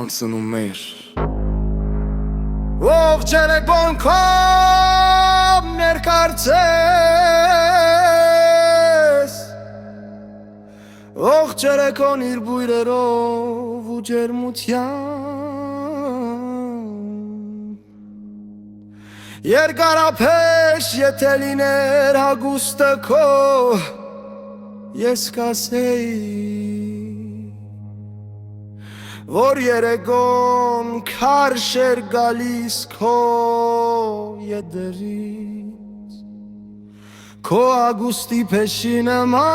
Անցնում մեր ով ջերեկոն քով ներկարծես ող ջերեկոն իր բույրերով ու ջերմությամբ երկարափեշ եթե լիներ հագուստը քո ես կասեի որ երեկոն քարշ էր գալիս քո ետերից քո հագուստի փեշի նման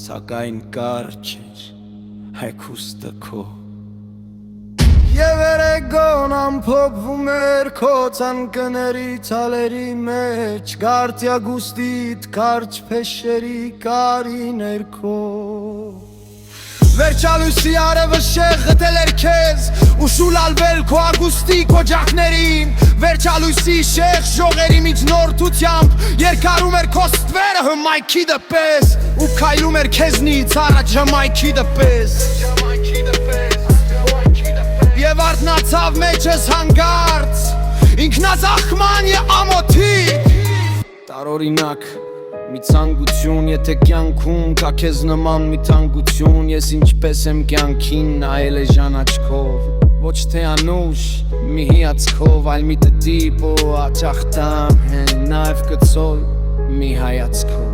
սակայն կարճ էր հագուստը քո Եվ երեկոն ամփոփվում էր քո ցանկների ցալերի մեջ Գարդյա գուստիդ կարճ փեշերի կարիներ քո Վերջալույսի արևը շեղդել էր քեզ ու շուլալվել քո ագուստի կոջակներին Վերջալույսի շեղ ժողերի միջնորդությամբ երկարում էր քո ստվերը հմայքի դպես ու քայլում էր քեզնից առաջ ժամայքի դպես Եվ արտնացավ մեջս հանգարց ինքնազախման է ամոթի Տարօրինակ մի ցանկություն եթե կյանքում կա քեզ նման մի թանկություն Ես ինչպես եմ կյանքին նայել էժան աչքով Ոչ թե անուշ մի հիացքով այլ մի տիպ ու աչախտամ նաև կծոլ մի հայացքով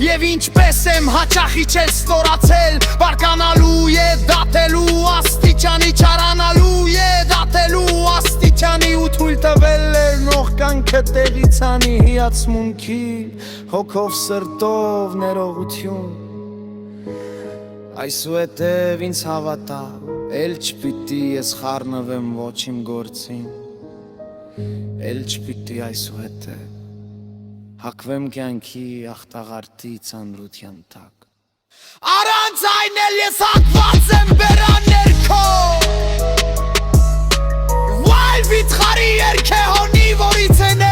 Եվ ինչպես եմ հաճախի չես ստորացել Բարկանալու է դատելու աստիճանի չարանալու է դատելու աստիճանի ու թույլ տվել էր նող կանքը տեղից անի հիացմունքի հոգով սրտով ներողություն Այսուհետև ինձ հավատա էլ չպիտի ես խառնվեմ ոչ իմ գործին էլ չպիտի այսուհետև Հակվեմ կյանքի աղտաղարտի ծանրության տակ Առանց այն էլ ես հակված եմ բերաններ քո Վայլ վիթխարի երգե հոնի որից են է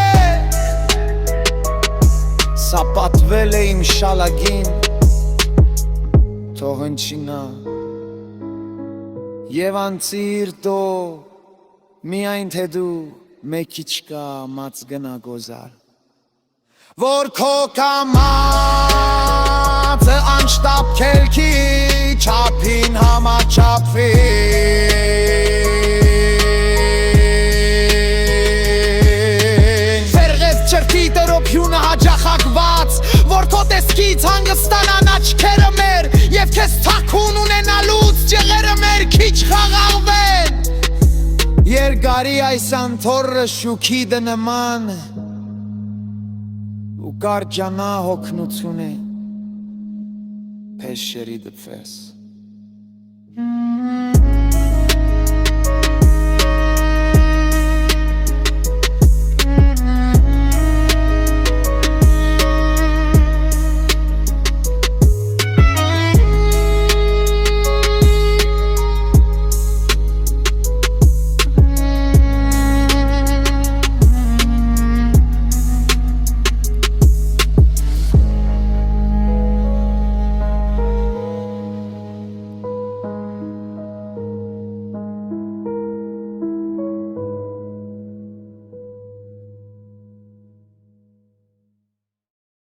Սա պատվել է իմ շալագին Թող ընչինա Եվ անցիր տո Միայն թե դու մեկի չկա մած գնա գոզար Որ քո կամացը անշտապ քելքի չափին համաչափվի Ֆերղես չրտի տրոփյունը հաջախակված Որ քո տեսքից հանգստանան աչքերը մեր Եվ քեզ թաքուն ունենալուց ջեղերը մեր քիչ խաղաղվեն Երկարի այս անթորը շուքի դնման ու կարճանա հոգնություն է փեշերի դպվես